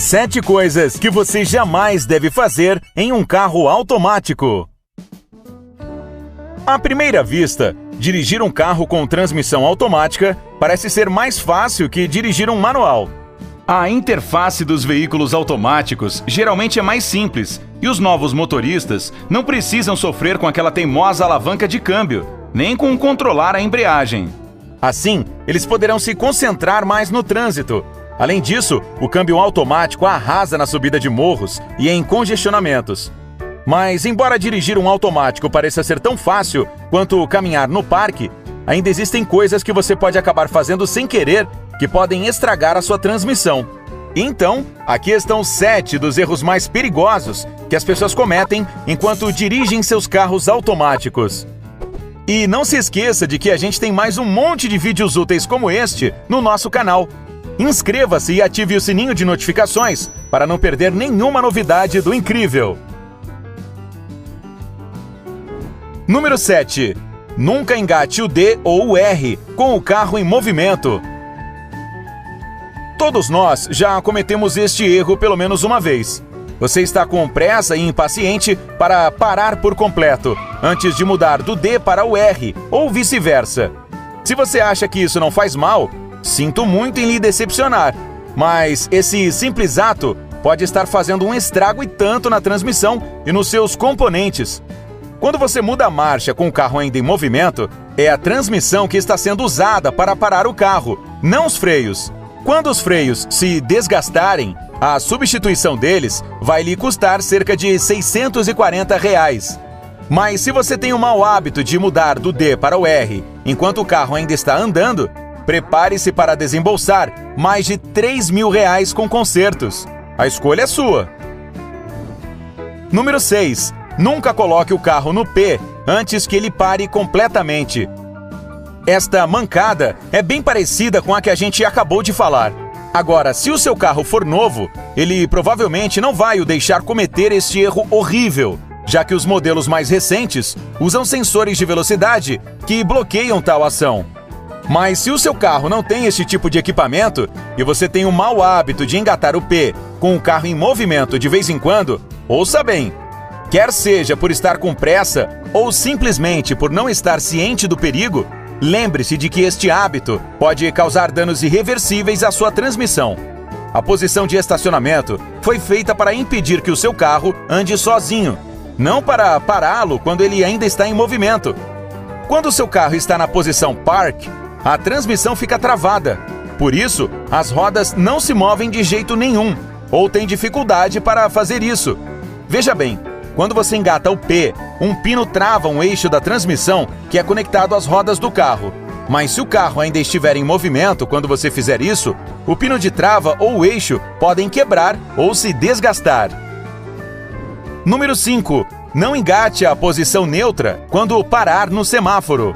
7 coisas que você jamais deve fazer em um carro automático. À primeira vista, dirigir um carro com transmissão automática parece ser mais fácil que dirigir um manual. A interface dos veículos automáticos geralmente é mais simples e os novos motoristas não precisam sofrer com aquela teimosa alavanca de câmbio, nem com controlar a embreagem. Assim, eles poderão se concentrar mais no trânsito. Além disso, o câmbio automático arrasa na subida de morros e em congestionamentos. Mas, embora dirigir um automático pareça ser tão fácil quanto caminhar no parque, ainda existem coisas que você pode acabar fazendo sem querer que podem estragar a sua transmissão. Então, aqui estão 7 dos erros mais perigosos que as pessoas cometem enquanto dirigem seus carros automáticos. E não se esqueça de que a gente tem mais um monte de vídeos úteis como este no nosso canal. Inscreva-se e ative o sininho de notificações para não perder nenhuma novidade do incrível. Número 7. Nunca engate o D ou o R com o carro em movimento. Todos nós já cometemos este erro pelo menos uma vez. Você está com pressa e impaciente para parar por completo, antes de mudar do D para o R, ou vice-versa. Se você acha que isso não faz mal, sinto muito em lhe decepcionar, mas esse simples ato pode estar fazendo um estrago e tanto na transmissão e nos seus componentes. Quando você muda a marcha com o carro ainda em movimento, é a transmissão que está sendo usada para parar o carro, não os freios. Quando os freios se desgastarem, a substituição deles vai lhe custar cerca de R$ 640. Mas se você tem o mau hábito de mudar do D para o R enquanto o carro ainda está andando, prepare-se para desembolsar mais de R$ 3.000 com consertos. A escolha é sua. Número 6. Nunca coloque o carro no P antes que ele pare completamente. Esta mancada é bem parecida com a que a gente acabou de falar. Agora, se o seu carro for novo, ele provavelmente não vai o deixar cometer este erro horrível, já que os modelos mais recentes usam sensores de velocidade que bloqueiam tal ação. Mas se o seu carro não tem esse tipo de equipamento e você tem o mau hábito de engatar o P com o carro em movimento de vez em quando, ouça bem, quer seja por estar com pressa ou simplesmente por não estar ciente do perigo, lembre-se de que este hábito pode causar danos irreversíveis à sua transmissão. A posição de estacionamento foi feita para impedir que o seu carro ande sozinho, não para pará-lo quando ele ainda está em movimento. Quando o seu carro está na posição Park, a transmissão fica travada. Por isso, as rodas não se movem de jeito nenhum, ou tem dificuldade para fazer isso. Veja bem, quando você engata o P, um pino trava um eixo da transmissão que é conectado às rodas do carro. Mas se o carro ainda estiver em movimento quando você fizer isso, o pino de trava ou o eixo podem quebrar ou se desgastar. Número 5. Não engate a posição neutra quando parar no semáforo.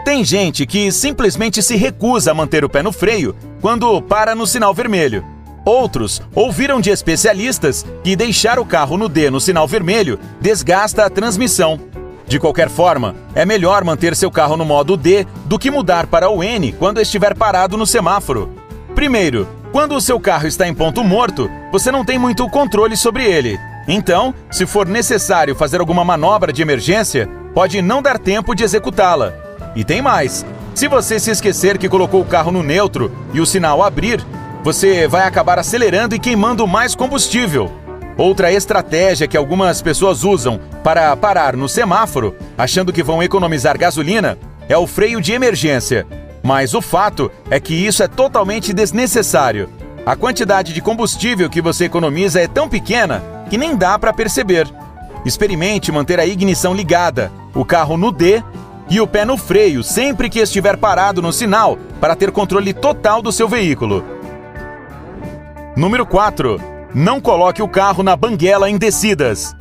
Tem gente que simplesmente se recusa a manter o pé no freio quando para no sinal vermelho. Outros ouviram de especialistas que deixar o carro no D no sinal vermelho desgasta a transmissão. De qualquer forma, é melhor manter seu carro no modo D do que mudar para o N quando estiver parado no semáforo. Primeiro, quando o seu carro está em ponto morto, você não tem muito controle sobre ele. Então, se for necessário fazer alguma manobra de emergência, pode não dar tempo de executá-la. E tem mais, se você se esquecer que colocou o carro no neutro e o sinal abrir, você vai acabar acelerando e queimando mais combustível. Outra estratégia que algumas pessoas usam para parar no semáforo, achando que vão economizar gasolina, é o freio de emergência. Mas o fato é que isso é totalmente desnecessário. A quantidade de combustível que você economiza é tão pequena que nem dá para perceber. Experimente manter a ignição ligada, o carro no D e o pé no freio sempre que estiver parado no sinal para ter controle total do seu veículo. Número 4. Não coloque o carro na banguela em descidas.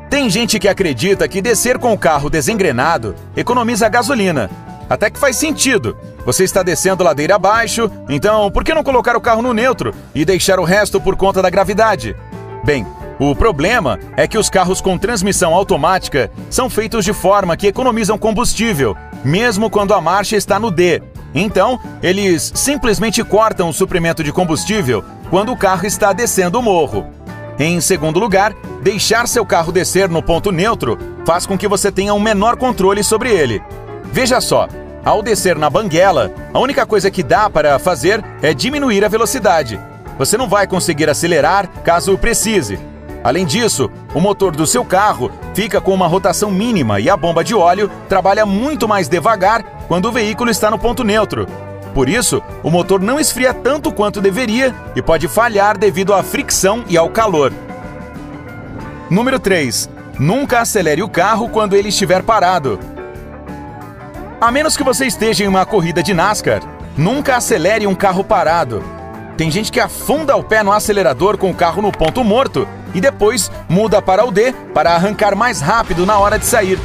Tem gente que acredita que descer com o carro desengrenado economiza gasolina. Até que faz sentido. Você está descendo ladeira abaixo, então por que não colocar o carro no neutro e deixar o resto por conta da gravidade? Bem, o problema é que os carros com transmissão automática são feitos de forma que economizam combustível, mesmo quando a marcha está no D. Então, eles simplesmente cortam o suprimento de combustível quando o carro está descendo o morro. Em segundo lugar, deixar seu carro descer no ponto neutro faz com que você tenha um menor controle sobre ele. Veja só, ao descer na banguela, a única coisa que dá para fazer é diminuir a velocidade. Você não vai conseguir acelerar caso precise. Além disso, o motor do seu carro fica com uma rotação mínima e a bomba de óleo trabalha muito mais devagar quando o veículo está no ponto neutro. Por isso, o motor não esfria tanto quanto deveria e pode falhar devido à fricção e ao calor. Número 3. Nunca acelere o carro quando ele estiver parado. A menos que você esteja em uma corrida de NASCAR, nunca acelere um carro parado. Tem gente que afunda o pé no acelerador com o carro no ponto morto e depois muda para o D para arrancar mais rápido na hora de sair.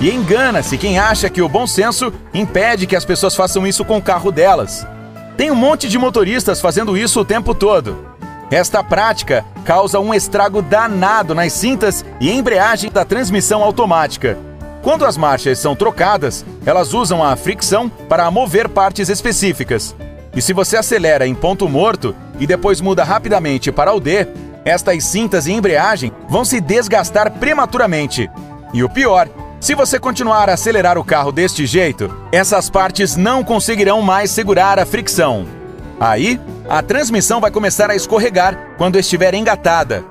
E engana-se quem acha que o bom senso impede que as pessoas façam isso com o carro delas. Tem um monte de motoristas fazendo isso o tempo todo. Esta prática causa um estrago danado nas cintas e embreagem da transmissão automática. Quando as marchas são trocadas, elas usam a fricção para mover partes específicas. E se você acelera em ponto morto e depois muda rapidamente para o D, estas cintas e embreagem vão se desgastar prematuramente. E o pior, se você continuar a acelerar o carro deste jeito, essas partes não conseguirão mais segurar a fricção. Aí, a transmissão vai começar a escorregar quando estiver engatada.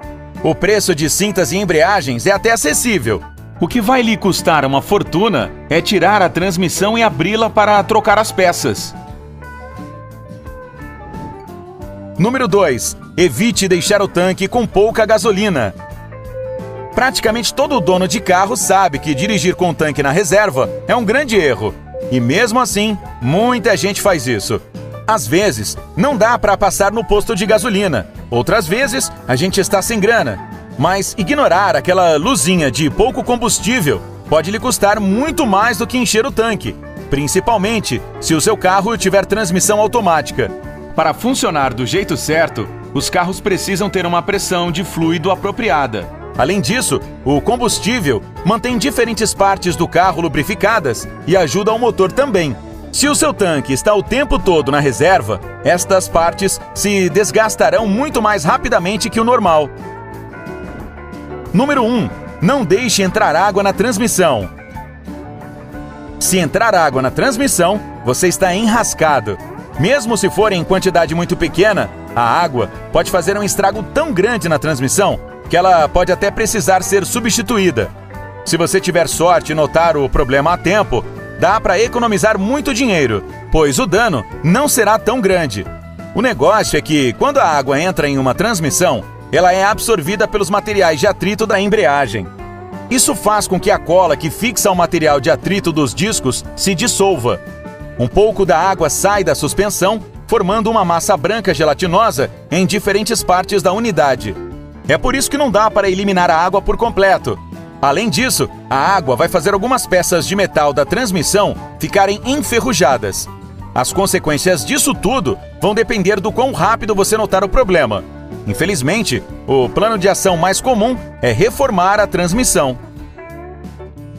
O preço de cintas e embreagens é até acessível. O que vai lhe custar uma fortuna é tirar a transmissão e abri-la para trocar as peças. Número 2. Evite deixar o tanque com pouca gasolina. Praticamente todo dono de carro sabe que dirigir com o tanque na reserva é um grande erro. E mesmo assim, muita gente faz isso. Às vezes, não dá para passar no posto de gasolina. Outras vezes, a gente está sem grana. Mas ignorar aquela luzinha de pouco combustível pode lhe custar muito mais do que encher o tanque, principalmente se o seu carro tiver transmissão automática. Para funcionar do jeito certo, os carros precisam ter uma pressão de fluido apropriada. Além disso, o combustível mantém diferentes partes do carro lubrificadas e ajuda ao motor também. Se o seu tanque está o tempo todo na reserva, estas partes se desgastarão muito mais rapidamente que o normal. Número 1. Não deixe entrar água na transmissão. Se entrar água na transmissão, você está enrascado. Mesmo se for em quantidade muito pequena, a água pode fazer um estrago tão grande na transmissão que ela pode até precisar ser substituída. Se você tiver sorte e notar o problema a tempo, dá para economizar muito dinheiro, pois o dano não será tão grande. O negócio é que, quando a água entra em uma transmissão, ela é absorvida pelos materiais de atrito da embreagem. Isso faz com que a cola que fixa o material de atrito dos discos se dissolva. Um pouco da água sai da suspensão, formando uma massa branca gelatinosa em diferentes partes da unidade. É por isso que não dá para eliminar a água por completo. Além disso, a água vai fazer algumas peças de metal da transmissão ficarem enferrujadas. As consequências disso tudo vão depender do quão rápido você notar o problema. Infelizmente, o plano de ação mais comum é reformar a transmissão.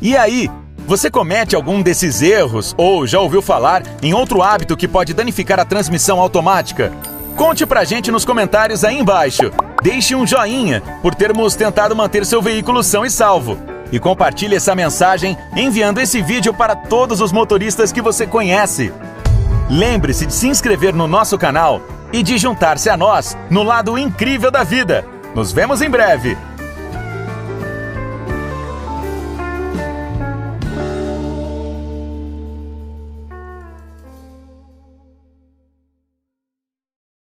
E aí, você comete algum desses erros ou já ouviu falar em outro hábito que pode danificar a transmissão automática? Conte pra gente nos comentários aí embaixo. Deixe um joinha por termos tentado manter seu veículo são e salvo. E compartilhe essa mensagem enviando esse vídeo para todos os motoristas que você conhece. Lembre-se de se inscrever no nosso canal e de juntar-se a nós no lado incrível da vida. Nos vemos em breve.